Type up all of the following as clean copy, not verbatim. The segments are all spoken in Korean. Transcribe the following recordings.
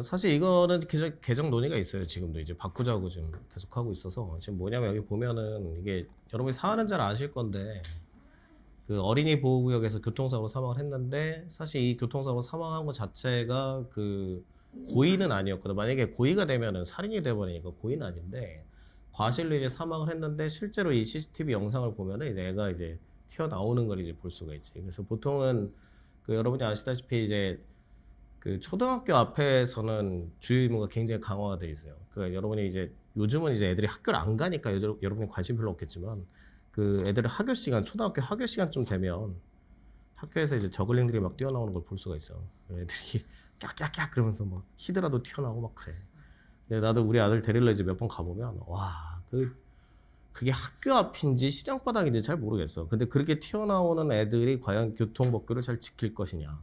사실 이거는 개정 논의가 있어요. 지금도 이제 바꾸자고 지금 계속 하고 있어서 지금 뭐냐면 여기 보면은 이게 여러분이 사안은 잘 아실 건데 그 어린이 보호구역에서 교통사고로 사망을 했는데 사실 이 교통사고로 사망한 것 자체가 그 고의는 아니었거든. 만약에 고의가 되면은 살인이 돼버리니까 고의는 아닌데 과실로 이제 사망을 했는데 실제로 이 CCTV 영상을 보면은 이제 애가 이제 튀어나오는 걸 이제 볼 수가 있지. 그래서 보통은 그 여러분이 아시다시피 이제 그 초등학교 앞에서는 주의 의무가 굉장히 강화가 돼 있어요. 그 여러분이 이제 요즘은 이제 애들이 학교를 안 가니까 여러분이 관심 별로 없겠지만 그 애들의 학교 시간, 초등학교 학교 시간쯤 되면 학교에서 이제 저글링들이 막 뛰어나오는 걸 볼 수가 있어. 애들이 깍깍깍 그러면서 막 히드라도 튀어나오고 막 그래. 근데 나도 우리 아들 데리러 이제 몇 번 가보면 와, 그게 학교 앞인지 시장 바닥인지 잘 모르겠어. 근데 그렇게 튀어나오는 애들이 과연 교통법규를 잘 지킬 것이냐.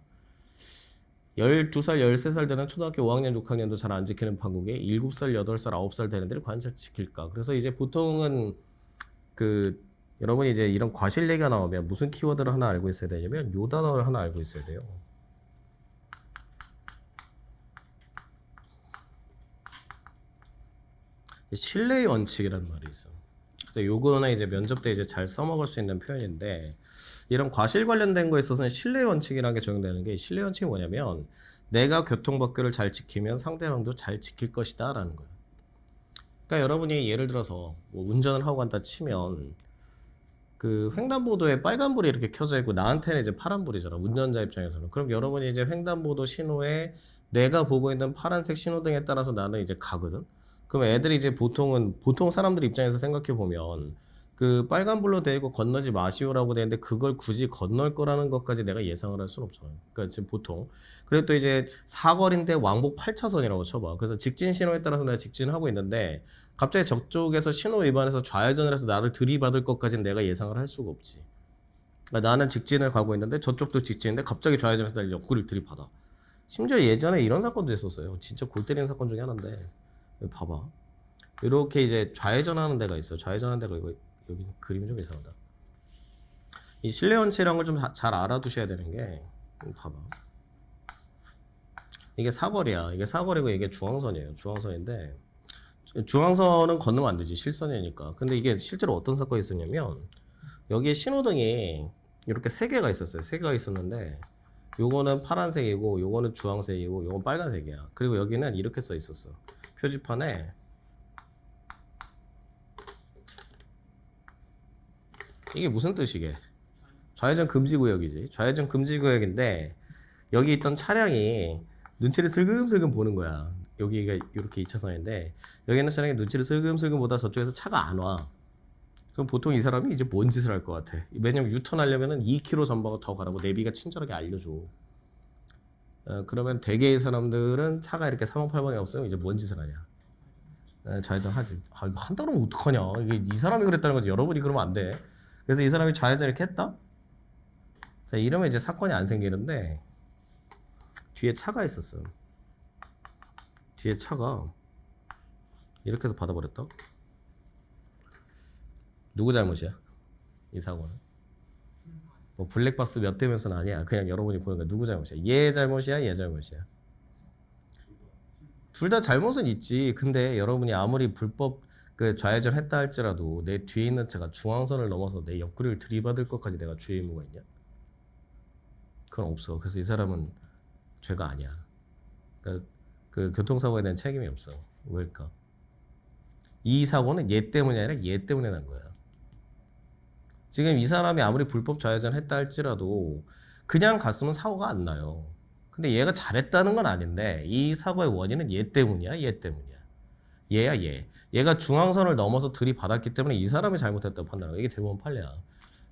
12살, 13살 되는 초등학교 5학년, 6학년도 잘 안 지키는 판국에 7살, 8살, 9살 되는 애들이 과연 잘 지킬까? 그래서 이제 보통은 그 여러분이 이제 이런 과실 얘기가 나오면 무슨 키워드를 하나 알고 있어야 되냐면 요 단어를 하나 알고 있어야 돼요. 신뢰의 원칙이라는 말이 있어. 그래서 요거는 이제 면접 때 이제 잘 써먹을 수 있는 표현인데 이런 과실 관련된 거에 있어서는 신뢰 원칙이라는 게 적용되는 게 신뢰 원칙이 뭐냐면 내가 교통법규를 잘 지키면 상대방도 잘 지킬 것이다 라는 거예요. 그러니까 여러분이 예를 들어서 뭐 운전을 하고 간다 치면 그 횡단보도에 빨간불이 이렇게 켜져 있고 나한테는 이제 파란불이잖아. 운전자 입장에서는. 그럼 여러분이 이제 횡단보도 신호에 내가 보고 있는 파란색 신호등에 따라서 나는 이제 가거든. 그럼 애들이 이제 보통 사람들 입장에서 생각해 보면 그 빨간불로 되어 있고 건너지 마시오라고 되어 있는데 그걸 굳이 건널 거라는 것까지 내가 예상을 할 수는 없잖아요. 그러니까 지금 보통 그리고 또 이제 사거리인데 왕복 8차선이라고 쳐봐. 그래서 직진 신호에 따라서 내가 직진하고 있는데 갑자기 저쪽에서 신호 위반해서 좌회전을 해서 나를 들이받을 것까지는 내가 예상을 할 수가 없지. 그러니까 나는 직진을 가고 있는데 저쪽도 직진인데 갑자기 좌회전해서 날 옆구리를 들이받아. 심지어 예전에 이런 사건도 있었어요. 진짜 골 때리는 사건 중에 하나인데 여기 봐봐. 이렇게 이제 좌회전하는 데가 있어요. 좌회전하는 데가 이거 여기 그림이 좀 이상하다. 이 신뢰 원칙이라는 걸 좀 잘 알아두셔야 되는 게 봐봐. 이게 사거리야. 이게 사거리고 이게 중앙선이에요. 중앙선인데 중앙선은 건너면 안 되지. 실선이니까. 근데 이게 실제로 어떤 사건이 있었냐면 여기에 신호등이 이렇게 세 개가 있었어요. 세 개가 있었는데 요거는 파란색이고 요거는 주황색이고 요건 빨간색이야. 그리고 여기는 이렇게 써 있었어. 표지판에 이게 무슨 뜻이게? 좌회전 금지 구역이지. 좌회전 금지 구역인데 여기 있던 차량이 눈치를 슬금슬금 보는 거야. 여기가 이렇게 2차선인데 여기 있는 차량이 눈치를 슬금슬금 보다 저쪽에서 차가 안 와. 그럼 보통 이 사람이 이제 뭔 짓을 할 것 같아? 왜냐면 유턴하려면은 2km 전방으로 더 가라고 내비가 친절하게 알려줘. 그러면 대개의 사람들은 차가 이렇게 사방팔방에 없으면 이제 뭔 짓을 하냐? 좌회전하지. 아, 이거 한다면 어떡하냐? 이게 이 사람이 그랬다는 거지. 여러분이 그러면 안 돼. 그래서 이 사람이 좌회전 이렇게 했다? 자, 이러면 이제 사건이 안 생기는데 뒤에 차가 있었어. 뒤에 차가 이렇게 해서 받아버렸다? 누구 잘못이야? 이 사고는? 뭐 블랙박스 몇 대면서는 아니야. 그냥 여러분이 보는 거야. 누구 잘못이야? 얘 잘못이야? 얘 잘못이야? 둘 다 잘못은 있지. 근데 여러분이 아무리 불법 그 좌회전 했다 할지라도 내 뒤에 있는 차가 중앙선을 넘어서 내 옆구리를 들이받을 것까지 내가 주의 의무가 있냐? 그건 없어. 그래서 이 사람은 죄가 아니야. 그러니까 그 교통사고에 대한 책임이 없어. 왜일까? 이 사고는 얘 때문이 아니라 얘 때문에 난 거야. 지금 이 사람이 아무리 불법 좌회전 했다 할지라도 그냥 갔으면 사고가 안 나요. 근데 얘가 잘했다는 건 아닌데 이 사고의 원인은 얘 때문이야? 얘 때문이야? 얘야 얘. 얘가 중앙선을 넘어서 들이받았기 때문에 이 사람이 잘못했다고 판단하고 이게 대법원 판례야.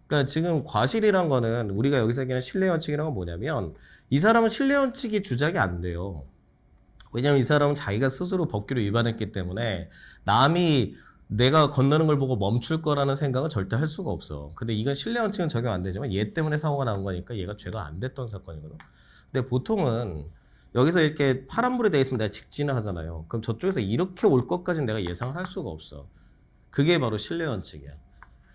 그러니까 지금 과실이란 거는 우리가 여기서 얘기하는 신뢰 원칙이란 건 뭐냐면 이 사람은 신뢰 원칙이 주장이 안 돼요. 왜냐면 이 사람은 자기가 스스로 법규를 위반했기 때문에 남이 내가 건너는 걸 보고 멈출 거라는 생각은 절대 할 수가 없어. 근데 이건 신뢰 원칙은 적용 안 되지만 얘 때문에 사고가 난 거니까 얘가 죄가 안 됐던 사건이거든. 근데 보통은 여기서 이렇게 파란불이 돼 있으면 내가 직진을 하잖아요. 그럼 저쪽에서 이렇게 올 것까지는 내가 예상을 할 수가 없어. 그게 바로 신뢰 원칙이야.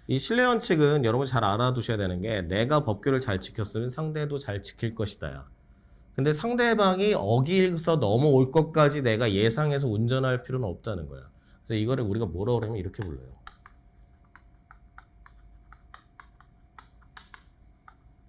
이 신뢰 원칙은 여러분 잘 알아두셔야 되는 게 내가 법규를 잘 지켰으면 상대도 잘 지킬 것이다야. 근데 상대방이 어기서 넘어올 것까지 내가 예상해서 운전할 필요는 없다는 거야. 그래서 이거를 우리가 뭐라고 그러면 이렇게 불러요.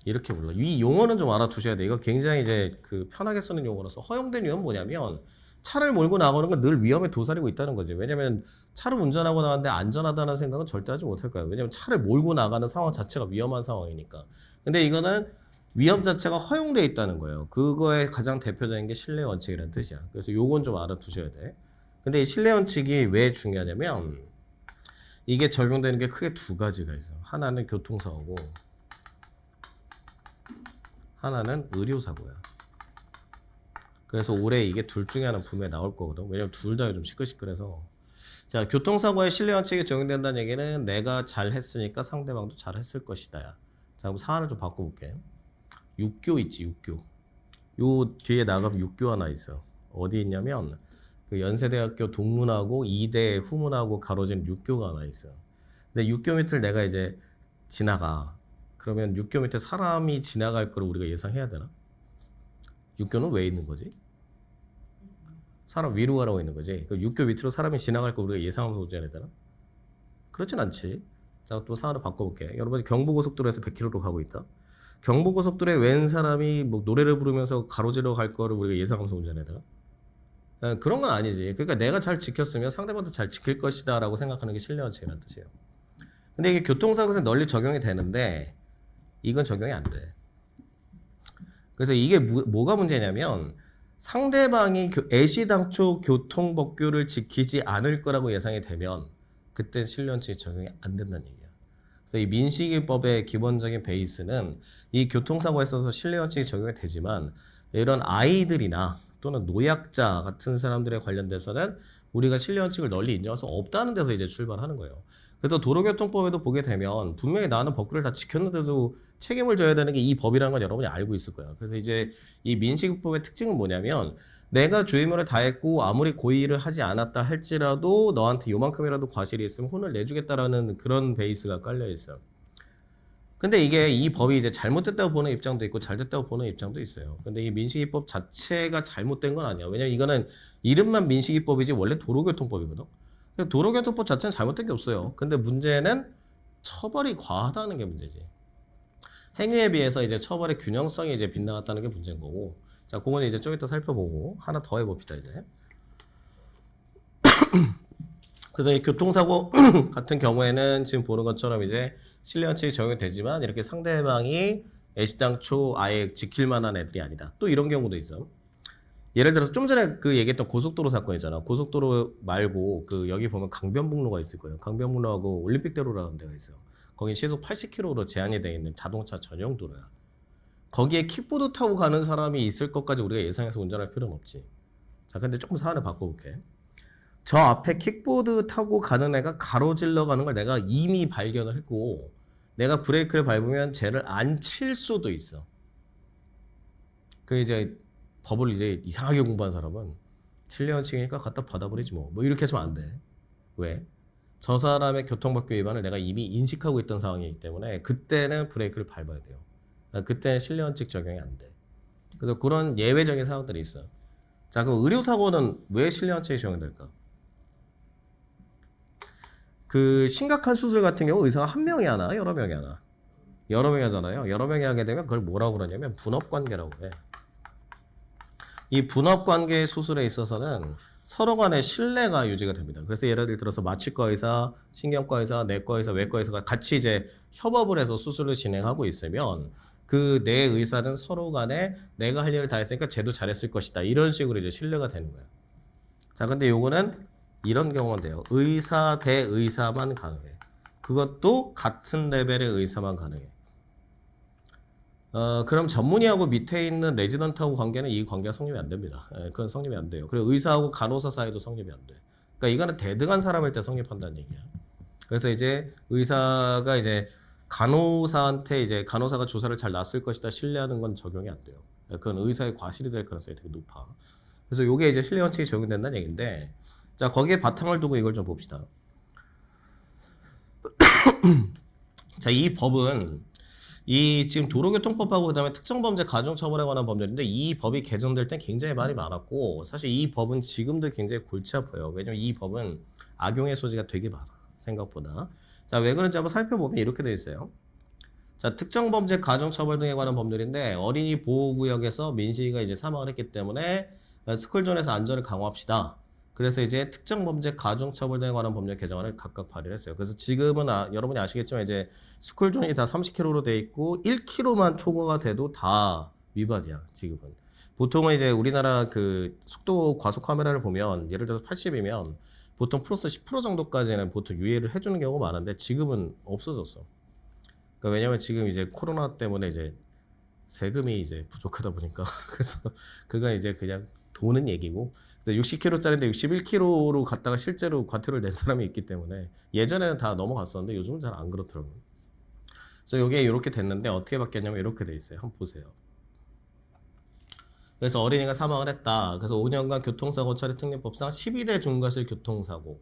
이렇게 불러. 이 용어는 좀 알아두셔야 돼. 이거 굉장히 이제 그 편하게 쓰는 용어라서 허용된 이유는 뭐냐면 차를 몰고 나가는 건 늘 위험에 도사리고 있다는 거지. 왜냐면 차를 운전하고 나왔는데 안전하다는 생각은 절대 하지 못할 거야. 왜냐면 차를 몰고 나가는 상황 자체가 위험한 상황이니까. 근데 이거는 위험 자체가 허용돼 있다는 거예요. 그거의 가장 대표적인 게 신뢰 원칙이라는 뜻이야. 그래서 요건 좀 알아두셔야 돼. 근데 이 신뢰 원칙이 왜 중요하냐면 이게 적용되는 게 크게 두 가지가 있어. 하나는 교통사고고 하나는 의료사고야. 그래서 올해 이게 둘 중에 하나는 분명히 나올 거거든. 왜냐면 둘 다 좀 시끌시끌해서. 자, 교통사고의 신뢰 원칙이 적용된다는 얘기는 내가 잘했으니까 상대방도 잘했을 것이다. 자, 그럼 사안을 좀 바꿔볼게. 육교 있지, 육교. 요 뒤에 나가면 육교 하나 있어. 어디 있냐면 그 연세대학교 동문하고 이대 후문하고 가로진 육교가 하나 있어. 근데 육교 밑을 내가 이제 지나가. 그러면 육교 밑에 사람이 지나갈 걸 우리가 예상해야 되나? 육교는 왜 있는 거지? 사람 위로 가라고 있는 거지. 그 육교 밑으로 사람이 지나갈 걸 우리가 예상하면서 운전해야 되나? 그렇진 않지. 자, 또 사안을 바꿔볼게. 여러분 경부고속도로에서 100km로 가고 있다. 경부고속도로에 웬 사람이 뭐 노래를 부르면서 가로지르러 갈 거를 우리가 예상하면서 운전해야 되나? 그런 건 아니지. 그러니까 내가 잘 지켰으면 상대방도 잘 지킬 것이다 라고 생각하는 게 신뢰 원칙이라는 뜻이에요. 근데 이게 교통사고에서 널리 적용이 되는데 이건 적용이 안 돼. 그래서 이게 뭐가 문제냐면 상대방이 애시당초 교통법규를 지키지 않을 거라고 예상이 되면 그때 신뢰 원칙이 적용이 안 된다는 얘기야. 그래서 이 민식이법의 기본적인 베이스는 이 교통사고에 있어서 신뢰 원칙이 적용이 되지만 이런 아이들이나 또는 노약자 같은 사람들에 관련돼서는 우리가 신뢰 원칙을 널리 인정할 수 없다는 데서 이제 출발하는 거예요. 그래서 도로교통법에도 보게 되면 분명히 나는 법규를 다 지켰는데도 책임을 져야 되는 게 이 법이라는 건 여러분이 알고 있을 거예요. 그래서 이제 이 민식이법의 특징은 뭐냐면 내가 주의무를 다했고 아무리 고의를 하지 않았다 할지라도 너한테 요만큼이라도 과실이 있으면 혼을 내주겠다라는 그런 베이스가 깔려 있어요. 근데 이게 이 법이 이제 잘못됐다고 보는 입장도 있고 잘됐다고 보는 입장도 있어요. 근데 이 민식이법 자체가 잘못된 건 아니야. 왜냐면 이거는 이름만 민식이법이지 원래 도로교통법이거든. 도로교통법 자체는 잘못된 게 없어요. 근데 문제는 처벌이 과하다는 게 문제지. 행위에 비해서 이제 처벌의 균형성이 이제 빗나갔다는 게 문제인 거고. 자, 그건 이제 좀 이따 살펴보고 하나 더 해봅시다 이제. 그래서 이 교통사고 같은 경우에는 지금 보는 것처럼 이제 신뢰 원칙이 적용이 되지만 이렇게 상대방이 애시당초 아예 지킬 만한 애들이 아니다. 또 이런 경우도 있어. 예를 들어서 좀 전에 그 얘기했던 고속도로 사건이잖아. 고속도로 말고 그 여기 보면 강변북로가 있을 거예요. 강변북로하고 올림픽대로라는 데가 있어. 거기 시속 80km로 제한이 되어 있는 자동차 전용 도로야. 거기에 킥보드 타고 가는 사람이 있을 것까지 우리가 예상해서 운전할 필요는 없지. 자, 근데 조금 사안을 바꿔볼게. 저 앞에 킥보드 타고 가는 애가 가로질러 가는 걸 내가 이미 발견을 했고 내가 브레이크를 밟으면 쟤를 안 칠 수도 있어. 그 이제 법을 이제 이상하게 공부한 사람은 7년치니까 갖다 받아버리지 뭐 이렇게 하시면 안 돼. 왜? 저 사람의 교통법규 위반을 내가 이미 인식하고 있던 상황이기 때문에 그때는 브레이크를 밟아야 돼요. 그때는 신뢰원칙 적용이 안 돼. 그래서 그런 예외적인 상황들이 있어. 자, 그럼 의료사고는 왜 신뢰원칙이 적용될까? 그 심각한 수술 같은 경우 의사가 한 명이 하나, 여러 명이 하나? 여러 명이 하잖아요. 여러 명이 하게 되면 그걸 뭐라고 그러냐면 분업관계라고 그래. 이 분업관계 수술에 있어서는 서로 간의 신뢰가 유지가 됩니다. 그래서 예를 들어서 마취과 의사, 신경과 의사, 내과 의사, 외과 의사가 같이 이제 협업을 해서 수술을 진행하고 있으면 그 내 의사는 서로 간에 내가 할 일을 다 했으니까 쟤도 잘했을 것이다. 이런 식으로 이제 신뢰가 되는 거야. 자, 근데 요거는 이런 경우만 돼요. 의사 대 의사만 가능해. 그것도 같은 레벨의 의사만 가능해. 그럼 전문의하고 밑에 있는 레지던트하고 관계는 이 관계가 성립이 안 됩니다. 그건 성립이 안 돼요. 그리고 의사하고 간호사 사이도 성립이 안 돼. 그러니까 이거는 대등한 사람일 때 성립한다는 얘기야. 그래서 이제 의사가 이제 간호사한테 이제 간호사가 주사를 잘 놨을 것이다 신뢰하는 건 적용이 안 돼요. 그건 의사의 과실이 될 가능성이 되게 높아. 그래서 이게 이제 신뢰 원칙이 적용된다는 얘기인데, 자 거기에 바탕을 두고 이걸 좀 봅시다. 자, 이 법은 이 지금 도로교통법하고 그다음에 특정범죄 가중처벌에 관한 법률인데 이 법이 개정될 땐 굉장히 말이 많았고 사실 이 법은 지금도 굉장히 골치 아파요. 왜냐면 이 법은 악용의 소지가 되게 많아 생각보다. 자, 왜 그런지 한번 살펴보면 이렇게 되어 있어요. 자, 특정범죄 가중처벌 등에 관한 법률인데 어린이 보호구역에서 민식이가 이제 사망을 했기 때문에 스쿨존에서 안전을 강화합시다. 그래서 이제 특정범죄 가중처벌 등에 관한 법률 개정안을 각각 발의를 했어요. 그래서 지금은 여러분이 아시겠지만 이제 스쿨존이 다 30km로 돼 있고 1km만 초과가 돼도 다 위반이야. 지금은. 보통은 이제 우리나라 그 속도 과속 카메라를 보면 예를 들어서 80이면 보통 플러스 10% 정도까지는 보통 유예를 해주는 경우가 많은데 지금은 없어졌어. 그러니까 왜냐면 지금 이제 코로나 때문에 이제 세금이 이제 부족하다 보니까 그래서 그건 이제 그냥 도는 얘기고 60km짜리인데 61km로 갔다가 실제로 과태료를 낸 사람이 있기 때문에 예전에는 다 넘어갔었는데 요즘은 잘 안 그렇더라고요. 그래서 이게 이렇게 됐는데 어떻게 바뀌었냐면 이렇게 돼 있어요. 한번 보세요. 그래서 어린이가 사망을 했다. 그래서 5년간 교통사고 처리 특례법상 12대 중과실 교통사고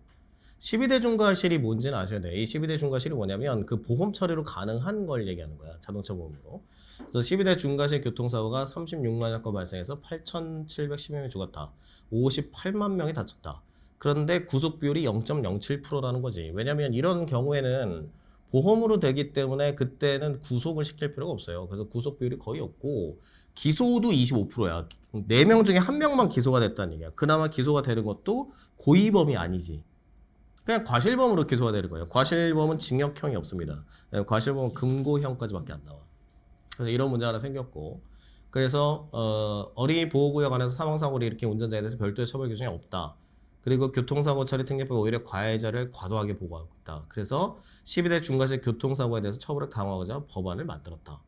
12대 중과실이 뭔지는 아셔야 돼요. 이 12대 중과실이 뭐냐면 그 보험 처리로 가능한 걸 얘기하는 거야. 자동차 보험으로. 그래서 12대 중과실 교통사고가 36만여 건 발생해서 8,710명이 죽었다. 58만 명이 다쳤다. 그런데 구속 비율이 0.07%라는 거지. 왜냐면 이런 경우에는 보험으로 되기 때문에 그때는 구속을 시킬 필요가 없어요. 그래서 구속 비율이 거의 없고 기소도 25%야. 4명 중에 1명만 기소가 됐다는 얘기야. 그나마 기소가 되는 것도 고의범이 아니지. 그냥 과실범으로 기소가 되는 거예요. 과실범은 징역형이 없습니다. 과실범은 금고형까지밖에 안 나와. 그래서 이런 문제 하나 생겼고, 그래서 어린이 보호구역 안에서 사망사고를 일으킨 운전자에 대해서 별도의 처벌 규정이 없다. 그리고 교통사고 처리 특례법 오히려 가해자를 과도하게 보호하고 있다. 그래서 12대 중과실 교통사고에 대해서 처벌을 강화하고자 법안을 만들었다.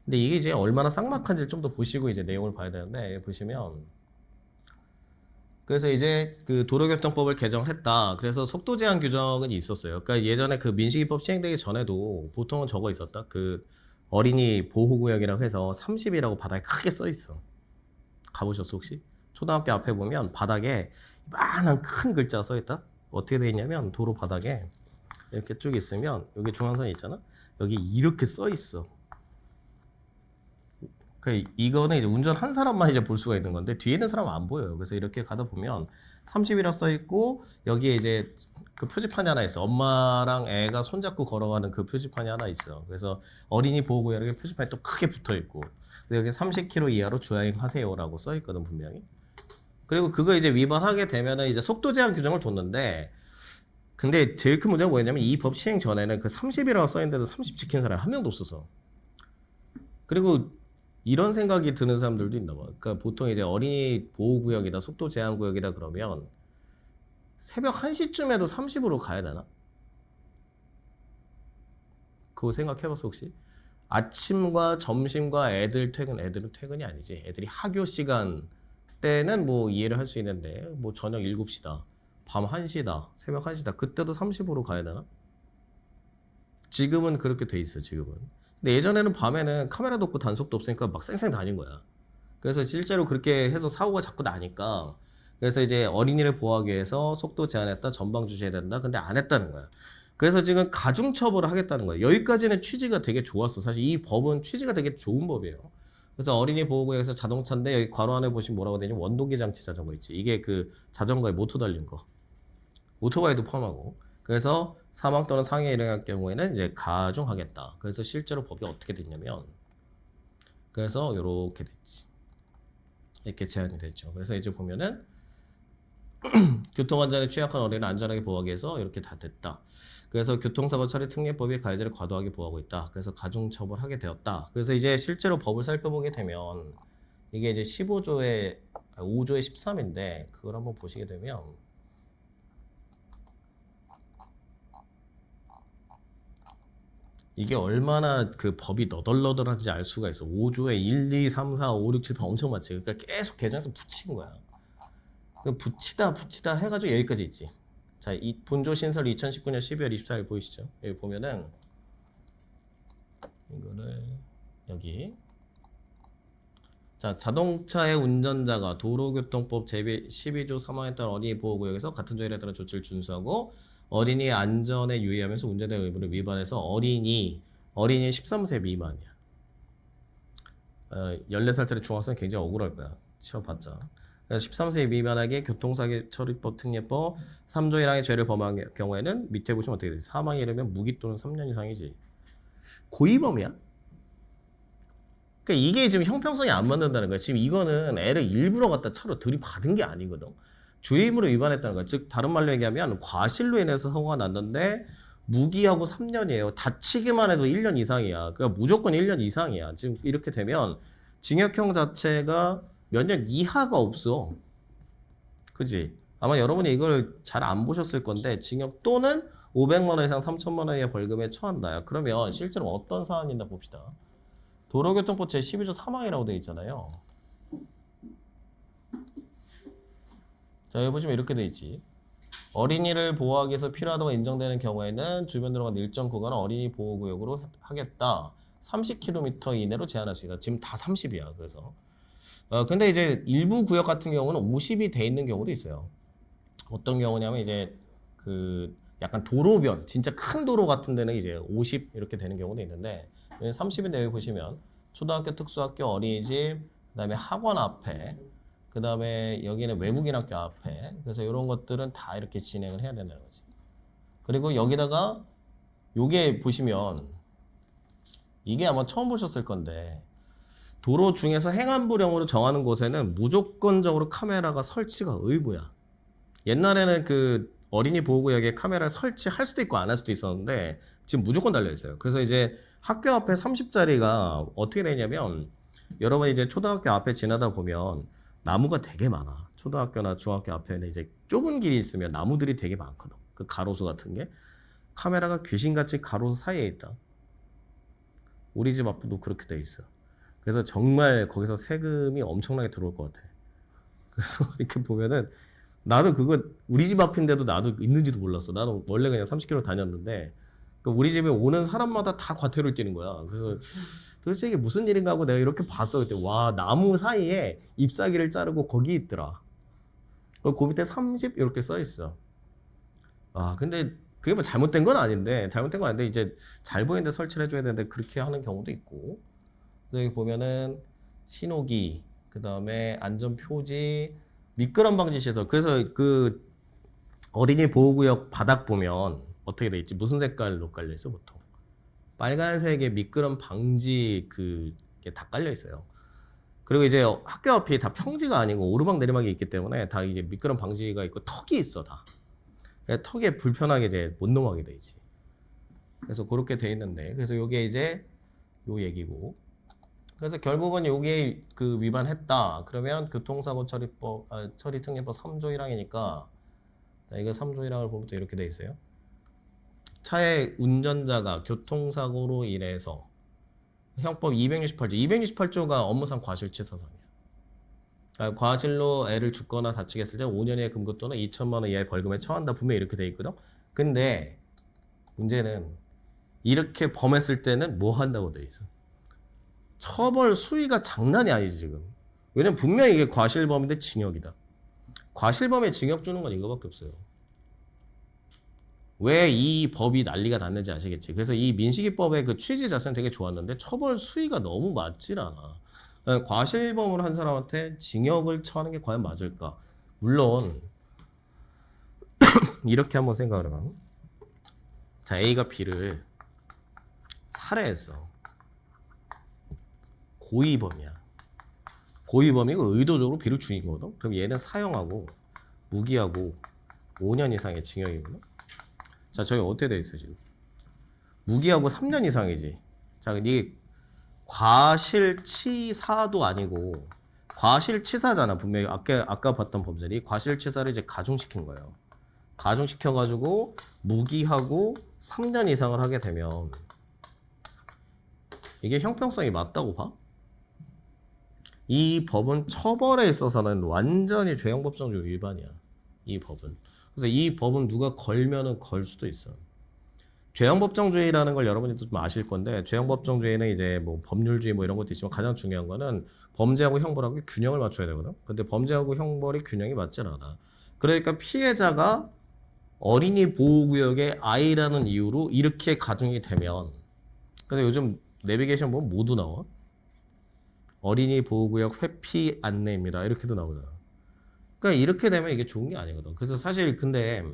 근데 이게 이제 얼마나 쌍막한지 좀 더 보시고 이제 내용을 봐야 되는데 보시면. 그래서 이제 그 도로교통법을 개정했다. 그래서 속도 제한 규정은 있었어요. 그러니까 예전에 그 민식이법 시행되기 전에도 보통은 저거 있었다. 그 어린이 보호구역이라고 해서 30이라고 바닥에 크게 써 있어. 가보셨어 혹시? 초등학교 앞에 보면 바닥에 이만한 큰 글자가 써 있다. 어떻게 돼 있냐면 도로 바닥에 이렇게 쭉 있으면 여기 중앙선이 있잖아. 여기 이렇게 써 있어. 이거는 이제 운전한 사람만 이제 볼 수가 있는 건데 뒤에 있는 사람은 안 보여요. 그래서 이렇게 가다 보면 30이라 써 있고 여기에 이제 그 표지판이 하나 있어. 엄마랑 애가 손잡고 걸어가는 그 표지판이 하나 있어. 그래서 어린이 보호구역에 표지판이 또 크게 붙어 있고 여기 30km 이하로 주행하세요라고 써 있거든 분명히. 그리고 그거 이제 위반하게 되면은 이제 속도 제한 규정을 뒀는데 근데 제일 큰 문제가 뭐였냐면 이 법 시행 전에는 그 30이라고 써 있는데도 30 지키는 사람이 한 명도 없어서. 그리고 이런 생각이 드는 사람들도 있나 봐. 그러니까 보통 이제 어린이 보호구역이다, 속도 제한 구역이다 그러면 새벽 1시쯤에도 30으로 가야 되나? 그거 생각해봤어 혹시? 아침과 점심과 애들은 퇴근이 아니지. 애들이 학교 시간 때는 뭐 이해를 할 수 있는데 뭐 저녁 7시다, 밤 1시다, 새벽 1시다 그때도 30으로 가야 되나? 지금은 그렇게 돼 있어 지금은. 근데 예전에는 밤에는 카메라도 없고 단속도 없으니까 막 쌩쌩 다닌 거야. 그래서 실제로 그렇게 해서 사고가 자꾸 나니까 그래서 이제 어린이를 보호하기 위해서 속도 제한했다, 전방 주시해야 된다. 근데 안 했다는 거야. 그래서 지금 가중 처벌을 하겠다는 거야. 여기까지는 취지가 되게 좋았어. 사실 이 법은 취지가 되게 좋은 법이에요. 그래서 어린이 보호구역에서 자동차인데 여기 괄호 안에 보시면 뭐라고 되냐면 원동기 장치 자전거 있지. 이게 그 자전거에 모터 달린 거. 오토바이도 포함하고. 그래서 사망 또는 상해에 이르할 경우에는 이제 가중하겠다. 그래서 실제로 법이 어떻게 됐냐면 그래서 이렇게 됐지. 이렇게 제한이 됐죠. 그래서 이제 보면은 교통안전에 취약한 어린이를 안전하게 보호하기 위해서 이렇게 다 됐다. 그래서 교통사고 처리 특례법이 가해자를 과도하게 보호하고 있다. 그래서 가중처벌하게 되었다. 그래서 이제 실제로 법을 살펴보게 되면 이게 이제 5조의 13인데 그걸 한번 보시게 되면 이게 얼마나 그 법이 너덜너덜한지 알 수가 있어. 5조에 1, 2, 3, 4, 5, 6, 7, 8 엄청 많지. 그러니까 계속 개정해서 붙인 거야. 붙이다 해가지고 여기까지 있지. 자, 이 본조 신설 2019년 12월 24일 보이시죠? 여기 보면은 이거를 여기 자, 자동차의 운전자가 도로교통법 제12조 3항에 따른 어린이 보호구역에서 같은 조에 따른 조치를 준수하고 어린이의 안전에 유의하면서 운전의 의무를 위반해서 어린이 13세 미만이야. 14살짜리 중학생 굉장히 억울할 거야. 치워봤자. 13세 미만에게 교통사고 처리법 특례법 3조 1항의 죄를 범한 경우에는 밑에 보시면 어떻게 돼? 사망에 이르면 무기 또는 3년 이상이지. 고의범이야? 그러니까 이게 지금 형평성이 안 맞는다는 거야. 지금 이거는 애를 일부러 갖다 차로 들이받은 게 아니거든. 주의의무를 위반했다는 거야. 즉 다른 말로 얘기하면 과실로 인해서 사고가 났는데 무기하고 3년이에요. 다치기만 해도 1년 이상이야. 그러니까 무조건 1년 이상이야. 지금 이렇게 되면 징역형 자체가 몇 년 이하가 없어. 그지? 아마 여러분이 이걸 잘 안 보셨을 건데 징역 또는 500만 원 이상 3천만 원의 벌금에 처한다. 그러면 실제로 어떤 사안인가 봅시다. 도로교통법 제12조 3항이라고 되어 있잖아요. 자, 여기 보시면 이렇게 되어 있지. 어린이를 보호하기 위해서 필요하다고 인정되는 경우에는 주변으로 가는 일정 구간을 어린이 보호구역으로 하겠다. 30km 이내로 제한할 수 있다. 지금 다 30이야. 그래서. 근데 이제 일부 구역 같은 경우는 50이 돼 있는 경우도 있어요. 어떤 경우냐면 이제 그 약간 도로변, 진짜 큰 도로 같은 데는 이제 50 이렇게 되는 경우도 있는데 30인데 여기 보시면 초등학교, 특수학교, 어린이집, 그다음에 학원 앞에, 그다음에 여기는 외국인 학교 앞에. 그래서 이런 것들은 다 이렇게 진행을 해야 된다는 거지. 그리고 여기다가 요게 보시면 이게 아마 처음 보셨을 건데 도로 중에서 행안부령으로 정하는 곳에는 무조건적으로 카메라가 설치가 의무야. 옛날에는 그 어린이 보호구역에 카메라 설치할 수도 있고 안 할 수도 있었는데 지금 무조건 달려 있어요. 그래서 이제 학교 앞에 30짜리가 어떻게 되냐면 여러분 이제 초등학교 앞에 지나다 보면 나무가 되게 많아. 초등학교나 중학교 앞에는 이제 좁은 길이 있으면 나무들이 되게 많거든. 그 가로수 같은 게. 카메라가 귀신같이 가로수 사이에 있다. 우리 집 앞도 그렇게 돼 있어. 그래서 정말 거기서 세금이 엄청나게 들어올 것 같아. 그래서 이렇게 보면은 나도 그거 우리 집 앞인데도 나도 있는지도 몰랐어. 나는 원래 그냥 30km 다녔는데 우리 집에 오는 사람마다 다 과태료를 띄는 거야. 그래서 도대체 이게 무슨 일인가 하고 내가 이렇게 봤어. 그때 와 나무 사이에 잎사귀를 자르고 거기 있더라. 그 밑에 30 이렇게 써 있어. 아 근데 그게 뭐 잘못된 건 아닌데 이제 잘 보이는데 설치를 해줘야 되는데 그렇게 하는 경우도 있고. 여기 보면은 신호기, 그 다음에 안전표지, 미끄럼 방지 시설. 그래서 그 어린이 보호구역 바닥 보면 어떻게 돼 있지? 무슨 색깔로 깔려 있어 보통? 빨간색의 미끄럼 방지 그게 다 깔려 있어요. 그리고 이제 학교 앞이 다 평지가 아니고 오르막 내리막이 있기 때문에 다 이제 미끄럼 방지가 있고 턱이 있어 다. 턱에 불편하게 이제 못 넘어가게 돼 있지. 그래서 그렇게 돼 있는데 그래서 요게 이제 요 얘기고. 그래서 결국은 요게 그 위반했다. 그러면 교통사고 처리법 처리특례법 3조 1항이니까 이거 3조 1항을 보면 또 이렇게 돼 있어요. 차의 운전자가 교통사고로 인해서 형법 268조. 268조가 업무상 과실치사상이야. 과실로 애를 죽거나 다치게 했을 때 5년 이하의 금고 또는 2천만 원 이하의 벌금에 처한다. 분명히 이렇게 돼 있거든. 근데 문제는 이렇게 범했을 때는 뭐 한다고 돼 있어? 처벌 수위가 장난이 아니지 지금. 왜냐면 분명히 이게 과실범인데 징역이다. 과실범에 징역 주는 건 이거밖에 없어요. 왜 이 법이 난리가 났는지 아시겠지? 그래서 이 민식이법의 그 취지 자체는 되게 좋았는데 처벌 수위가 너무 맞질 않아. 과실범을 한 사람한테 징역을 처하는 게 과연 맞을까? 물론 이렇게 한번 생각을 해봐. 자, A가 B를 살해했어. 고의범이야. 고의범이고 의도적으로 B를 죽인 거거든. 그럼 얘는 사형하고 무기하고 5년 이상의 징역이거든. 자, 저희 어떻게 돼 있어 지금? 무기하고 3년 이상이지. 자, 이게 과실치사도 아니고 과실치사잖아. 분명히 아까 봤던 범죄이 과실치사를 이제 가중시킨 거예요. 가중시켜가지고 무기하고 3년 이상을 하게 되면 이게 형평성이 맞다고 봐? 이 법은 처벌에 있어서는 완전히 죄형법정주 위반이야. 이 법은. 그래서 이 법은 누가 걸면은 걸 수도 있어. 죄형법정주의라는 걸 여러분들도 좀 아실 건데 죄형법정주의는 이제 뭐 법률주의 뭐 이런 것도 있지만 가장 중요한 거는 범죄하고 형벌하고 균형을 맞춰야 되거든. 근데 범죄하고 형벌이 균형이 맞질 않아. 그러니까 피해자가 어린이 보호구역의 아이라는 이유로 이렇게 가중이 되면 근데 요즘 내비게이션 보면 모두 나와. 어린이 보호구역 회피 안내입니다. 이렇게도 나오잖아. 그러니까 이렇게 되면 이게 좋은 게 아니거든. 그래서 사실 근데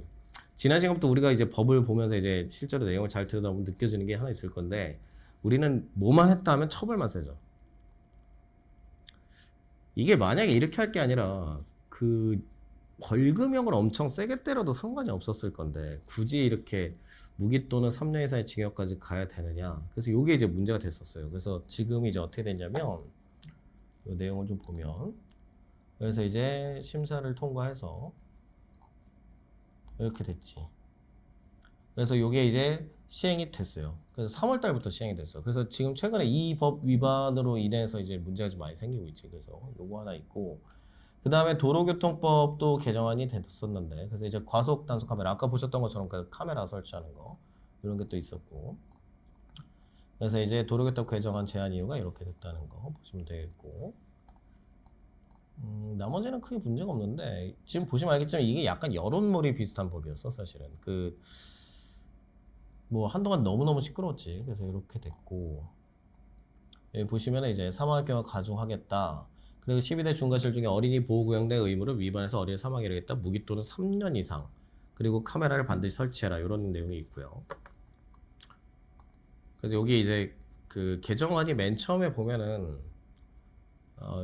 지난 시간부터 우리가 이제 법을 보면서 이제 실제로 내용을 잘 들여다보면 느껴지는 게 하나 있을 건데 우리는 뭐만 했다 하면 처벌만 세죠. 이게 만약에 이렇게 할 게 아니라 그 벌금형을 엄청 세게 때려도 상관이 없었을 건데 굳이 이렇게 무기 또는 3년 이상의 징역까지 가야 되느냐. 그래서 이게 이제 문제가 됐었어요. 그래서 지금 이제 어떻게 됐냐면 이 내용을 좀 보면 그래서 이제 심사를 통과해서 이렇게 됐지. 그래서 이게 이제 시행이 됐어요. 그래서 3월 달부터 시행이 됐어. 그래서 지금 최근에 이 법 위반으로 인해서 이제 문제가 좀 많이 생기고 있지. 그래서 요거 하나 있고 그 다음에 도로교통법도 개정안이 됐었는데 그래서 이제 과속 단속 카메라 아까 보셨던 것처럼 그 카메라 설치하는 거 이런 게 또 있었고 그래서 이제 도로교통 개정안 제한 이유가 이렇게 됐다는 거 보시면 되겠고 나머지는 크게 문제가 없는데 지금 보시면 알겠지만 이게 약간 여론몰이 비슷한 법이었어 사실은 그 뭐 한동안 너무너무 시끄러웠지. 그래서 이렇게 됐고 여기 보시면 이제 사망할 경우 가중하겠다. 그리고 12대 중과실 중에 어린이 보호구역 내 의무를 위반해서 어린이 사망에 이르겠다. 무기 또는 3년 이상. 그리고 카메라를 반드시 설치해라. 이런 내용이 있고요. 그래서 여기 이제 그 개정안이 맨 처음에 보면은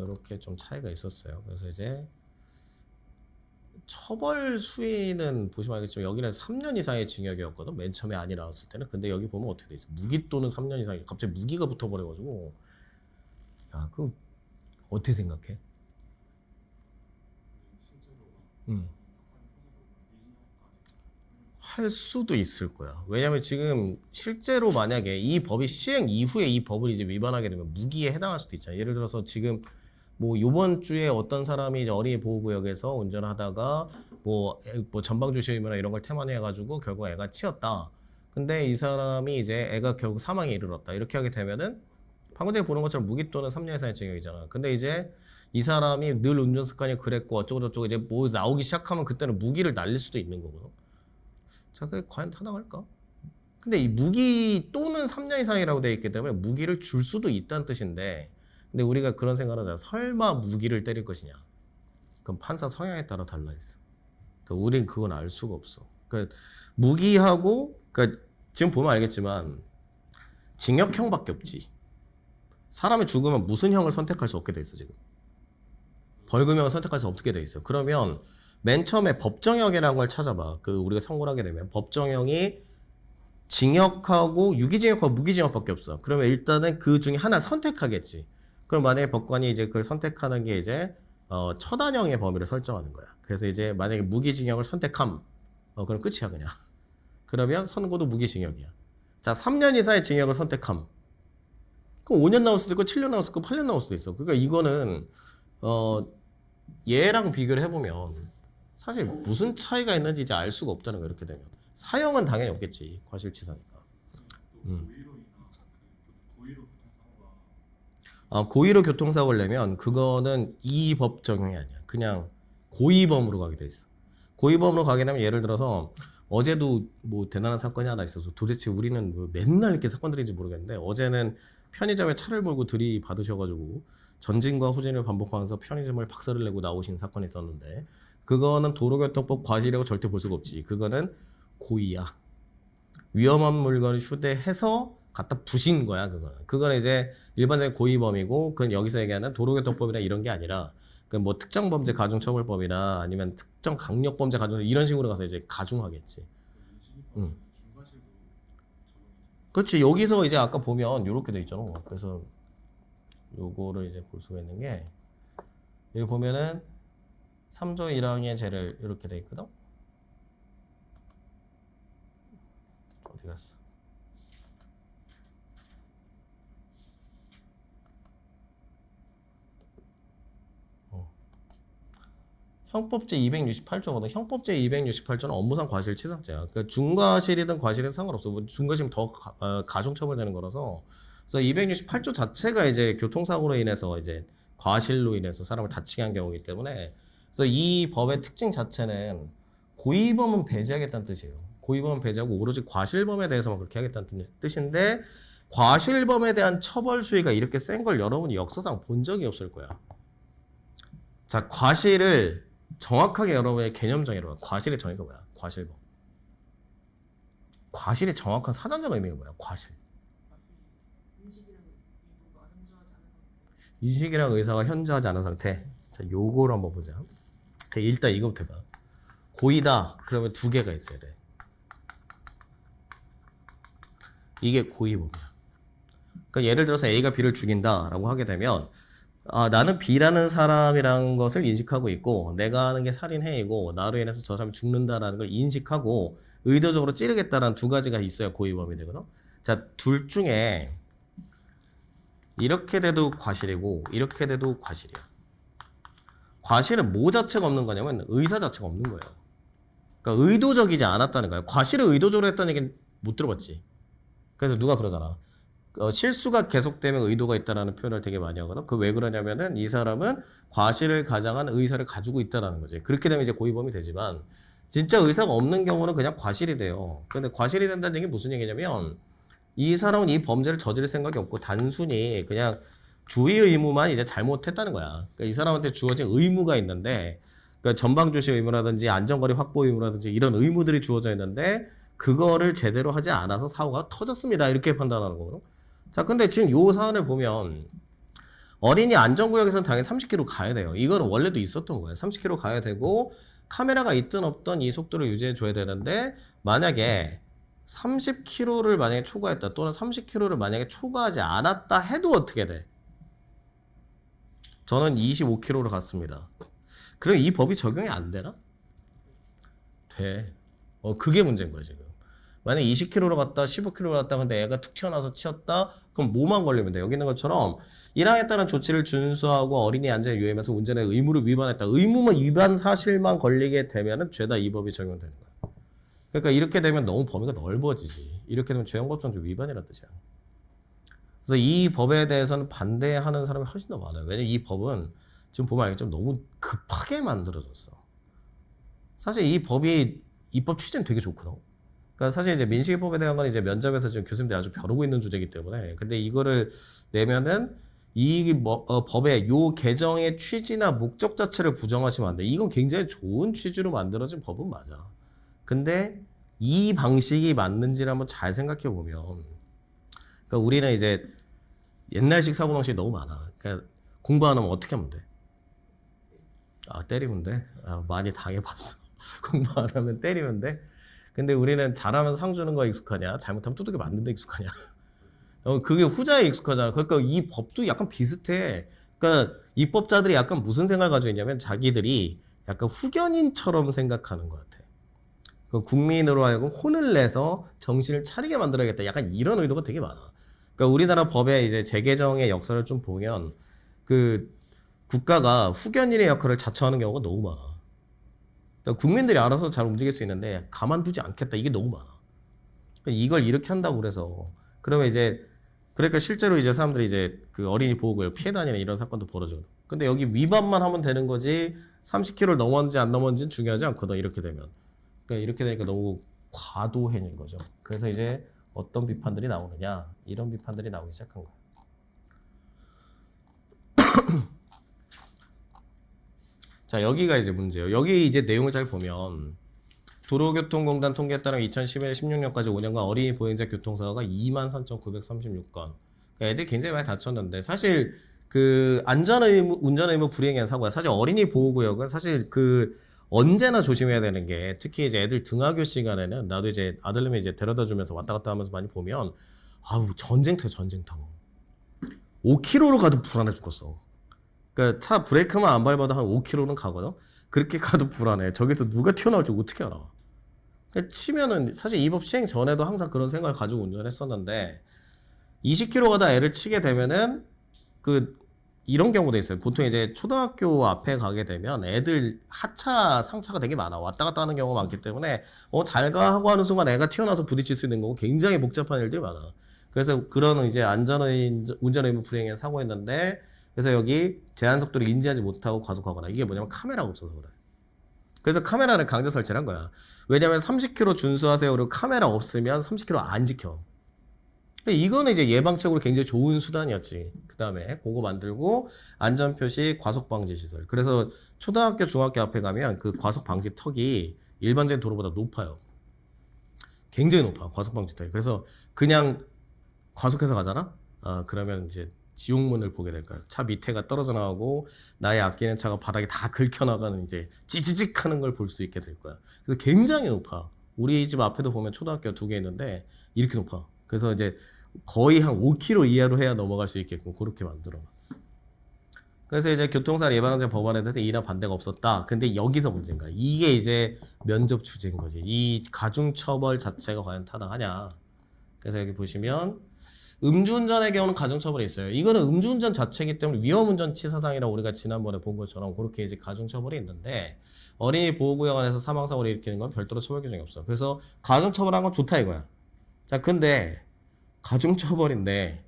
이렇게 좀 차이가 있었어요. 그래서 이제 처벌 수위는 보시면 알겠지만 여기는 3년 이상의 징역이었거든. 맨 처음에 안이 나왔을 때는. 근데 여기 보면 어떻게 돼 있어? 무기 또는 3년 이상이 갑자기 무기가 붙어버려가지고 야, 그 어떻게 생각해? 할 수도 있을 거야. 왜냐면 지금 실제로 만약에 이 법이 시행 이후에 이 법을 이제 위반하게 되면 무기에 해당할 수도 있잖아. 예를 들어서 지금 뭐 요번 주에 어떤 사람이 이제 어린이 보호구역에서 운전하다가 뭐 전방주 시험이나 이런 걸 테마니 해가지고 결국 애가 치였다. 근데 이 사람이 이제 애가 결국 사망에 이르렀다. 이렇게 하게 되면은 방금 전에 보는 것처럼 무기 또는 3년 이상의 징역이잖아. 근데 이제 이 사람이 늘 운전 습관이 그랬고 어쩌고 저쩌고 이제 뭐 나오기 시작하면 그때는 무기를 날릴 수도 있는 거거든. 자, 그게 과연 타당할까? 근데 이 무기 또는 3년 이상이라고 되어 있기 때문에 무기를 줄 수도 있다는 뜻인데 근데 우리가 그런 생각을 하잖아. 설마 무기를 때릴 것이냐? 그럼 판사 성향에 따라 달라 있어. 그러니까 우린 그건 알 수가 없어. 그러니까 무기하고 그러니까 지금 보면 알겠지만 징역형밖에 없지. 사람이 죽으면 무슨 형을 선택할 수 없게 돼 있어 지금. 벌금형을 선택할 수 없게 돼 있어. 그러면 맨 처음에 법정형이라는 걸 찾아봐. 그 우리가 선고를 하게 되면 법정형이 징역하고 유기징역하고 무기징역밖에 없어. 그러면 일단은 그 중에 하나 선택하겠지. 그럼 만약에 법관이 이제 그걸 선택하는 게 이제 처단형의 범위를 설정하는 거야. 그래서 이제 만약에 무기징역을 선택함, 그럼 끝이야 그냥. 그러면 선고도 무기징역이야. 자, 3년 이상의 징역을 선택함. 그럼 5년 나올 수도 있고 7년 나올 수도 있고 8년 나올 수도 있어. 그러니까 이거는 얘랑 비교를 해보면 사실 무슨 차이가 있는지 이제 알 수가 없다는 거 이렇게 되면 사형은 당연히 없겠지 과실치사니까. 고의로 교통사고를 내면 그거는 이 법 적용이 아니야. 그냥 고의범으로 가게 돼 있어. 고의범으로 가게 되면 예를 들어서 어제도 뭐 대단한 사건이 하나 있어서 도대체 우리는 뭐 맨날 이렇게 사건들인지 모르겠는데 어제는 편의점에 차를 몰고 들이받으셔가지고 전진과 후진을 반복하면서 편의점을 박살을 내고 나오신 사건이 있었는데 그거는 도로교통법 과실이라고 절대 볼 수가 없지. 그거는 고의야. 위험한 물건을 휴대해서 갖다 부신 거야. 그거는 이제 일반적인 고의범이고 그건 여기서 얘기하는 도로교통법이나 이런 게 아니라 그 뭐 특정범죄 가중처벌법이나 아니면 특정 강력범죄 가중 이런 식으로 가서 이제 가중하겠지. 응. 그렇지. 여기서 이제 아까 보면 이렇게 돼 있잖아. 그래서 요거를 이제 볼 수가 있는 게 여기 보면은 3조 1항의 죄를 이렇게 돼 있거든. 어디 갔어? 형법제 268조거든. 형법제 268조는 업무상 과실치상죄야. 그러니까 중과실이든 과실이든 상관없어. 뭐 중과실은 더 가중처벌되는 거라서. 그래서 268조 자체가 이제 교통사고로 인해서 이제 과실로 인해서 사람을 다치게 한 경우이기 때문에, 그래서 이 법의 특징 자체는 고의범은 배제하겠다는 뜻이에요. 고의범은 배제하고 오로지 과실범에 대해서만 그렇게 하겠다는 뜻인데, 과실범에 대한 처벌 수위가 이렇게 센 걸 여러분이 역사상 본 적이 없을 거야. 자, 과실을 정확하게 여러분의 개념 정의로 봐. 과실의 정의가 뭐야? 과실범. 과실의 정확한 사전적 의미가 뭐야? 과실. 인식이랑 의사가 현저하지 않은 상태. 자, 요거를 한번 보자. 일단 이거부터 해봐. 고의다. 그러면 두 개가 있어야 돼. 이게 고의범이야. 그러니까 예를 들어서 A가 B를 죽인다라고 하게 되면, 나는 B라는 사람이라는 것을 인식하고 있고, 내가 하는 게 살인행위고, 나로 인해서 저 사람이 죽는다라는 걸 인식하고 의도적으로 찌르겠다라는 두 가지가 있어야 고의범이 되거든. 자, 둘 중에 이렇게 돼도 과실이고 이렇게 돼도 과실이야. 과실은 뭐 자체가 없는 거냐면 의사 자체가 없는 거예요. 그러니까 의도적이지 않았다는 거야. 과실을 의도적으로 했다는 얘기는 못 들어봤지. 그래서 누가 그러잖아. 실수가 계속되면 의도가 있다라는 표현을 되게 많이 하거든. 그 왜 그러냐면은 이 사람은 과실을 가장한 의사를 가지고 있다라는 거지. 그렇게 되면 이제 고의범이 되지만, 진짜 의사가 없는 경우는 그냥 과실이 돼요. 근데 과실이 된다는 얘기 무슨 얘기냐면, 이 사람은 이 범죄를 저지를 생각이 없고 단순히 그냥 주의 의무만 이제 잘못했다는 거야. 그러니까 이 사람한테 주어진 의무가 있는데, 그러니까 전방주시 의무라든지 안전거리 확보 의무라든지 이런 의무들이 주어져 있는데, 그거를 제대로 하지 않아서 사고가 터졌습니다. 이렇게 판단하는 거거든. 자, 근데 지금 요 사안을 보면 어린이 안전구역에서는 당연히 30km 가야 돼요. 이거는 원래도 있었던 거예요. 30km 가야 되고 카메라가 있든 없든 이 속도를 유지해 줘야 되는데, 만약에 30km를 만약에 초과했다 또는 30km를 만약에 초과하지 않았다 해도 어떻게 돼? 저는 25km로 갔습니다. 그럼 이 법이 적용이 안 되나? 돼. 그게 문제인 거야 지금. 만약에 20km로 갔다 15km로 갔다 근데 애가 툭 튀어나와서 치였다, 그럼 뭐만 걸리면 돼? 여기 있는 것처럼 1항에 따른 조치를 준수하고 어린이 안전에 유의하면서 운전의 의무를 위반했다. 의무만 위반 사실만 걸리게 되면은 죄다 이 법이 적용되는 거야. 그러니까 이렇게 되면 너무 범위가 넓어지지. 이렇게 되면 죄형법상조 위반이라는 뜻이야. 그래서 이 법에 대해서는 반대하는 사람이 훨씬 더 많아요. 왜냐면 이 법은 지금 보면 알겠지만 너무 급하게 만들어졌어. 사실 이 법이 입법 취지는 되게 좋거든. 그러니까 사실 이제 민식이법에 대한 건 이제 면접에서 지금 교수님들이 아주 벼르고 있는 주제이기 때문에, 근데 이거를 내면은 이 법의 요 개정의 취지나 목적 자체를 부정하시면 안 돼. 이건 굉장히 좋은 취지로 만들어진 법은 맞아. 근데 이 방식이 맞는지를 한번 잘 생각해 보면, 그러니까 우리는 이제 옛날식 사고방식이 너무 많아. 그러니까 공부 안 하면 어떻게 하면 돼? 때리면 돼? 많이 당해봤어. 공부 안 하면 때리면 돼? 근데 우리는 잘하면 상 주는 거 익숙하냐? 잘못하면 두들겨 맞는 데 익숙하냐? 그게 후자에 익숙하잖아. 그러니까 이 법도 약간 비슷해. 그러니까 입법자들이 약간 무슨 생각을 가지고 있냐면, 자기들이 약간 후견인처럼 생각하는 것 같아. 그 국민으로 하여금 혼을 내서 정신을 차리게 만들어야겠다. 약간 이런 의도가 되게 많아. 그러니까 우리나라 법의 이제 재개정의 역사를 좀 보면, 그 국가가 후견인의 역할을 자처하는 경우가 너무 많아. 그러니까 국민들이 알아서 잘 움직일 수 있는데 가만두지 않겠다. 이게 너무 많아. 그러니까 이걸 이렇게 한다고 그래서, 그러면 이제 그러니까 실제로 이제 사람들이 이제 그 어린이 보호구역 피해 다니는 이런 사건도 벌어져요. 근데 여기 위반만 하면 되는 거지 30km를 넘었는지 안 넘었는지는 중요하지 않거든. 이렇게 되면. 그러니까 이렇게 되니까 너무 과도해진 거죠. 그래서 이제 어떤 비판들이 나오느냐, 이런 비판들이 나오기 시작한 거야. 자, 여기가 이제 문제예요. 여기 이제 내용을 잘 보면, 도로교통공단 통계에 따르면 2011년 16년까지 5년간 어린이 보행자 교통사고가 23,936건. 그러니까 애들이 굉장히 많이 다쳤는데, 사실 그 안전의무, 운전의무 불이행한 사고야. 사실 어린이 보호구역은 사실 그 언제나 조심해야 되는 게, 특히 이제 애들 등하교 시간에는, 나도 이제 아들님이 이제 데려다 주면서 왔다 갔다 하면서 많이 보면, 전쟁터야, 전쟁터. 5km로 가도 불안해 죽겠어. 그러니까 차 브레이크만 안 밟아도 한 5km는 가거든. 그렇게 가도 불안해. 저기서 누가 튀어나올지 어떻게 알아? 치면은, 사실 이 법 시행 전에도 항상 그런 생각을 가지고 운전했었는데, 20km 가다 애를 치게 되면은 그 이런 경우도 있어요. 보통 이제 초등학교 앞에 가게 되면 애들 하차, 상차가 되게 많아. 왔다 갔다 하는 경우가 많기 때문에 잘 가 하고 하는 순간 애가 튀어나와서 부딪힐 수 있는 거고 굉장히 복잡한 일들이 많아. 그래서 그런 이제 운전 의무 불이행에 사고했는데 그래서 여기 제한 속도를 인지하지 못하고 과속하거나 이게 뭐냐면 카메라가 없어서 그래. 그래서 카메라를 강제 설치를 한 거야. 왜냐면 30km 준수하세요. 그리고 카메라 없으면 30km 안 지켜. 이거는 이제 예방책으로 굉장히 좋은 수단이었지. 그 다음에 그거 만들고 안전표시 과속방지 시설. 그래서 초등학교, 중학교 앞에 가면 그 과속방지 턱이 일반적인 도로보다 높아요. 굉장히 높아. 과속방지 턱이. 그래서 그냥 과속해서 가잖아? 그러면 이제 지옥문을 보게 될 거야. 차 밑에가 떨어져 나가고 나의 아끼는 차가 바닥에 다 긁혀나가는 이제 찌찌직 하는 걸 볼 수 있게 될 거야. 그래서 굉장히 높아. 우리 집 앞에도 보면 초등학교 2개 있는데 이렇게 높아. 그래서 이제 거의 한 5km 이하로 해야 넘어갈 수 있게끔 그렇게 만들어놨어. 그래서 이제 교통사고 예방제 법안에 대해서 이나 반대가 없었다. 근데 여기서 문제인가? 이게 이제 면접 주제인 거지. 이 가중처벌 자체가 과연 타당하냐? 그래서 여기 보시면 음주운전의 경우는 가중처벌이 있어요. 이거는 음주운전 자체이기 때문에 위험운전치사상이라고 우리가 지난번에 본 것처럼 그렇게 이제 가중처벌이 있는데 어린이 보호구역 안에서 사망사고를 일으키는 건 별도로 처벌 규정이 없어. 그래서 가중처벌한 건 좋다 이거야. 자, 근데 가중처벌인데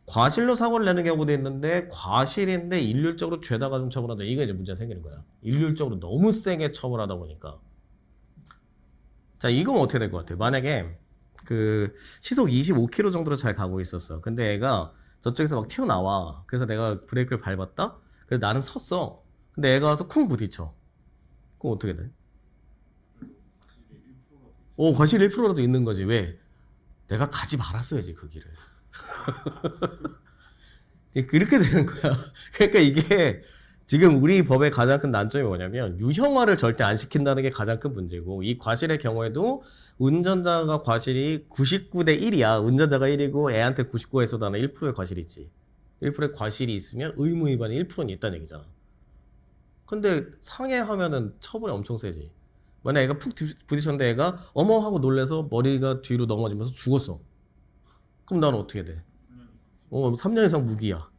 과실로 사고를 내는 경우도 있는데 과실인데 일률적으로 죄다 가중처벌한다. 이거 이제 문제가 생기는 거야. 일률적으로 너무 세게 처벌하다 보니까. 자, 이건 어떻게 될 것 같아? 만약에 그 시속 25km 정도로 잘 가고 있었어. 근데 애가 저쪽에서 막 튀어나와. 그래서 내가 브레이크를 밟았다? 그래서 나는 섰어. 근데 애가 와서 쿵 부딪혀. 그럼 어떻게 돼? 과실 1%라도 있는 거지. 왜? 내가 가지 말았어야지, 그 길을. 그렇게 되는 거야. 그러니까 이게 지금 우리 법의 가장 큰 난점이 뭐냐면 유형화를 절대 안 시킨다는 게 가장 큰 문제고 이 과실의 경우에도 운전자가 과실이 99대 1이야. 운전자가 1이고 애한테 99에서도 하나 1%의 과실이 있지. 1%의 과실이 있으면 의무 위반이 1%는 있다는 얘기잖아. 근데 상해하면은 처벌이 엄청 세지. 만약 애가 푹 부딪혔는데 애가 어머 하고 놀래서 머리가 뒤로 넘어지면서 죽었어. 그럼 나는 어떻게 돼? 3년 이상 무기야.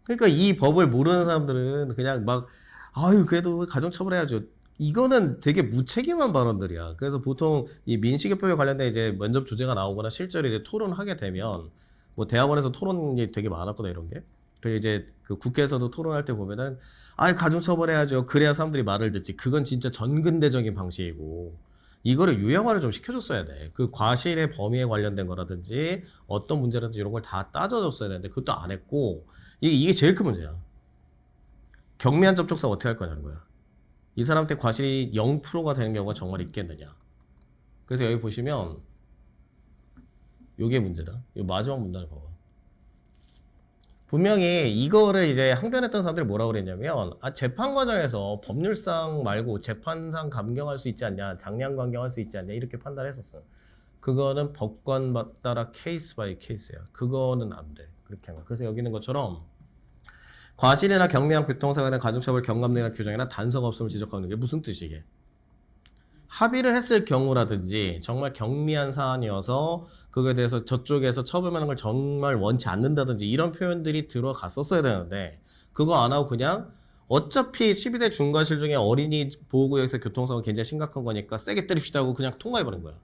그러니까 이 법을 모르는 사람들은 그냥 막 아유 그래도 가중처벌해야죠. 이거는 되게 무책임한 발언들이야. 그래서 보통 이 민식이법에 관련된 이제 면접 주제가 나오거나 실제로 이제 토론하게 되면 뭐 대학원에서 토론이 되게 많았거든 이런 게. 그리고 이제 그 국회에서도 토론할 때 보면은 가중처벌해야죠. 그래야 사람들이 말을 듣지. 그건 진짜 전근대적인 방식이고 이거를 유형화를 좀 시켜줬어야 돼. 그 과실의 범위에 관련된 거라든지 어떤 문제라든지 이런 걸 다 따져줬어야 되는데 그것도 안 했고 이게 제일 큰 문제야. 경미한 접촉사고 어떻게 할 거냐는 거야. 이 사람한테 과실이 0%가 되는 경우가 정말 있겠느냐. 그래서 여기 보시면 요게 문제다. 이 마지막 문단을 봐봐. 분명히 이거를 이제 항변했던 사람들이 뭐라고 그랬냐면 재판 과정에서 법률상 말고 재판상 감경할 수 있지 않냐, 장량 감경할 수 있지 않냐 이렇게 판단했었어. 그거는 법관 따라 케이스 바이 케이스야. 그거는 안 돼. 그렇게 하면. 그래서 여기 있는 것처럼 과실이나 경미한 교통사고에 대한 가중처벌 경감능이나 규정이나 단서가 없음을 지적하는 게 무슨 뜻이게? 합의를 했을 경우라든지 정말 경미한 사안이어서 그거에 대해서 저쪽에서 처벌하는 걸 정말 원치 않는다든지 이런 표현들이 들어갔었어야 되는데 그거 안 하고 그냥 어차피 12대 중과실 중에 어린이 보호구역에서 교통사고 굉장히 심각한 거니까 세게 때립시다 하고 그냥 통과해버린 거야.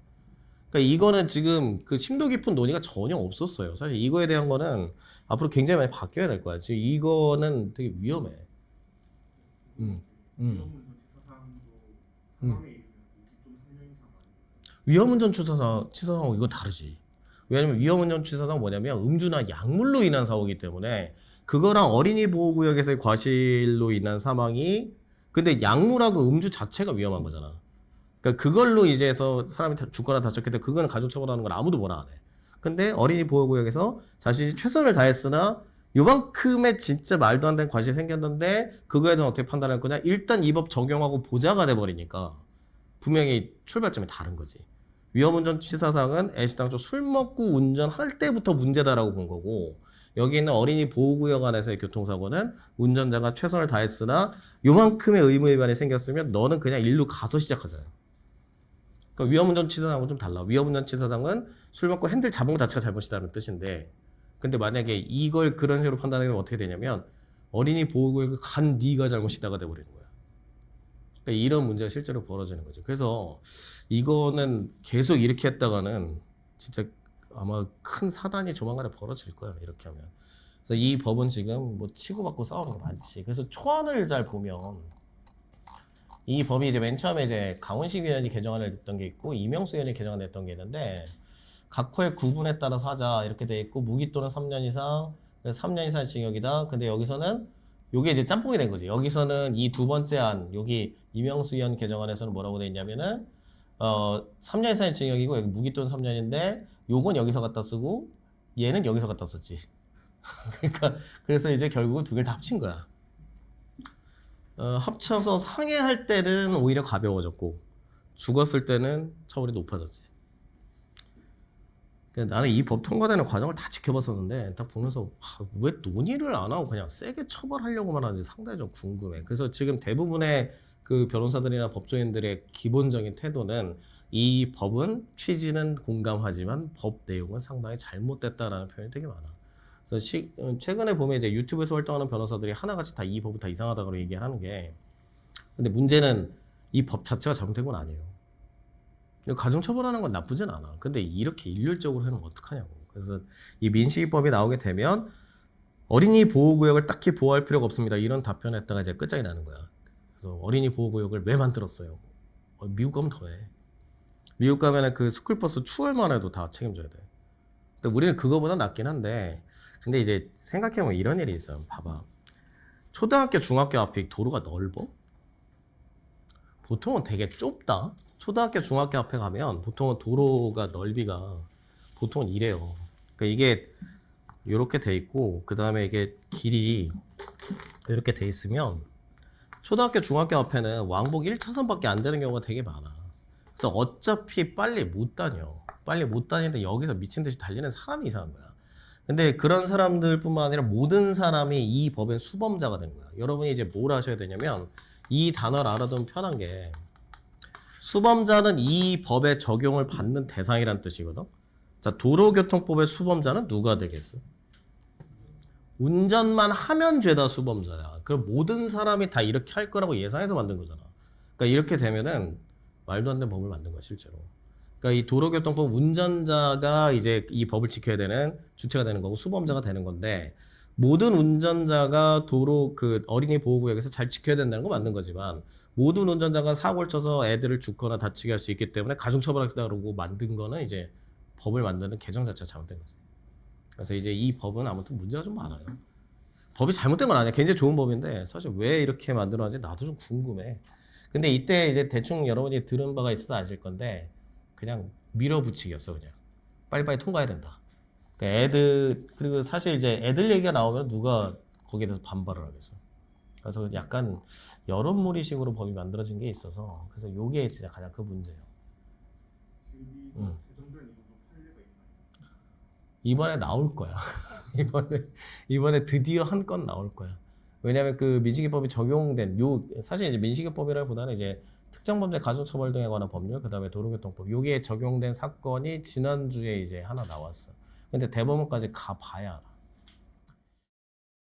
그러니까 이거는 지금 그 심도 깊은 논의가 전혀 없었어요. 사실 이거에 대한 거는 앞으로 굉장히 많이 바뀌어야 될 거야. 지금 이거는 되게 위험해. 위험운전 치사상 이거 다르지. 왜냐면 위험운전 치사상 뭐냐면 음주나 약물로 인한 사고이기 때문에 그거랑 어린이 보호구역에서의 과실로 인한 사망이 근데 약물하고 음주 자체가 위험한 거잖아. 그러니까 그걸로 이제 해서 사람이 죽거나 다쳤기 때문에 그거는 가중처벌하는 건 아무도 뭐라 안 해. 근데 어린이 보호구역에서 자신이 최선을 다했으나 요만큼의 진짜 말도 안 되는 과실이 생겼는데 그거에 대해서 어떻게 판단할 거냐? 일단 이 법 적용하고 보자가 돼버리니까 분명히 출발점이 다른 거지. 위험운전 치사상은 애시당초 술 먹고 운전할 때부터 문제다라고 본 거고 여기 있는 어린이 보호구역 안에서의 교통사고는 운전자가 최선을 다했으나 요만큼의 의무 위반이 생겼으면 너는 그냥 일로 가서 시작하잖아. 그러니까 위험운전 치사상하고 좀 달라. 위험운전 치사상은 술 먹고 핸들 잡은 것 자체가 잘못이다는 뜻인데 근데 만약에 이걸 그런 식으로 판단하면 어떻게 되냐면 어린이 보호구역을 간 네가 잘못이다가 돼버리는 거야. 그러니까 이런 문제가 실제로 벌어지는 거죠. 그래서 이거는 계속 이렇게 했다가는 진짜 아마 큰 사단이 조만간에 벌어질 거예요. 이렇게 하면. 그래서 이 법은 지금 뭐 치고받고 싸우는 거 많지. 그래서 초안을 잘 보면 이 법이 이제 맨 처음에 이제 강훈식 의원이 개정안을 냈던 게 있고 이명수 의원이 개정안을 냈던 게 있는데 각 호의 구분에 따라서 하자 이렇게 돼 있고 무기 또는 3년 이상 3년 이상 징역이다. 근데 여기서는 요게 이제 짬뽕이 된 거지. 여기서는 이 두 번째 안 여기 이명수 의원 개정안에서는 뭐라고 돼 있냐면은 3년 이상의 징역이고 여기 무기 또는 3년인데 요건 여기서 갖다 쓰고 얘는 여기서 갖다 썼지. 그러니까 그래서 이제 결국 두 개를 다 합친 거야. 합쳐서 상해할 때는 오히려 가벼워졌고 죽었을 때는 처벌이 높아졌지. 나는 이 법 통과되는 과정을 다 지켜봤었는데 딱 보면서 왜 논의를 안 하고 그냥 세게 처벌하려고만 하는지 상당히 좀 궁금해. 그래서 지금 대부분의 그 변호사들이나 법조인들의 기본적인 태도는 이 법은 취지는 공감하지만 법 내용은 상당히 잘못됐다라는 표현이 되게 많아. 그래서 최근에 보면 이제 유튜브에서 활동하는 변호사들이 하나같이 다 이 법은 다 이상하다고 얘기하는 게, 근데 문제는 이 법 자체가 잘못된 건 아니에요. 가중처벌하는 건 나쁘진 않아. 근데 이렇게 일률적으로 해놓으면 어떡하냐고. 그래서 이 민식이법이 나오게 되면 어린이 보호구역을 딱히 보호할 필요가 없습니다. 이런 답변했다가 이제 끝장이 나는 거야. 그래서 어린이 보호구역을 왜 만들었어요? 미국 가면 더해. 미국 가면은 그 스쿨버스 추월만 해도 다 책임져야 돼. 근데 우리는 그거보다 낫긴 한데, 근데 이제 생각해보면 이런 일이 있어요. 봐봐. 초등학교, 중학교 앞이 도로가 넓어? 보통은 되게 좁다. 초등학교, 중학교 앞에 가면 보통은 도로가 넓이가 보통은 이래요. 그러니까 이게 이렇게 돼 있고 그 다음에 이게 길이 이렇게 돼 있으면 초등학교, 중학교 앞에는 왕복 1차선밖에 안 되는 경우가 되게 많아. 그래서 어차피 빨리 못 다녀. 빨리 못 다니는데 여기서 미친 듯이 달리는 사람이 이상한 거야. 근데 그런 사람들뿐만 아니라 모든 사람이 이 법의 수범자가 된 거야. 여러분이 이제 뭘 하셔야 되냐면 이 단어를 알아두면 편한 게, 수범자는 이 법의 적용을 받는 대상이란 뜻이거든. 자, 도로교통법의 수범자는 누가 되겠어? 운전만 하면 죄다 수범자야. 그럼 모든 사람이 다 이렇게 할 거라고 예상해서 만든 거잖아. 그러니까 이렇게 되면은 말도 안 되는 법을 만든 거야, 실제로. 그러니까 이 도로교통법 운전자가 이제 이 법을 지켜야 되는 주체가 되는 거고 수범자가 되는 건데, 모든 운전자가 도로 그 어린이 보호구역에서 잘 지켜야 된다는 거 맞는 거지만 모든 운전자가 사고를 쳐서 애들을 죽거나 다치게 할 수 있기 때문에 가중처벌하겠다고 만든 거는 이제 법을 만드는 개정 자체가 잘못된 거지. 그래서 이제 이 법은 아무튼 문제가 좀 많아요. 법이 잘못된 건 아니야. 굉장히 좋은 법인데 사실 왜 이렇게 만들어놨는지 나도 좀 궁금해. 근데 이때 이제 대충 여러분이 들은 바가 있어서 아실 건데 그냥 밀어붙이기였어. 그냥 빨리빨리 통과해야 된다. 그러니까 애들, 그리고 사실 이제 애들 얘기가 나오면 누가 거기에 대해서 반발을 하겠어. 그래서 약간 여론몰이식으로 법이 만들어진 게 있어서, 그래서 요게 진짜 가장 큰 문제예요. 이번에 나올 거야. 이번에 드디어 한 건 나올 거야. 왜냐면 그 민식이법이 적용된 사실 이제 민식이법이라기보다는 이제 특정범죄 가중처벌 등에 관한 법률, 그 다음에 도로교통법, 요게 적용된 사건이 지난주에 이제 하나 나왔어. 근데 대법원까지 가봐야 알아.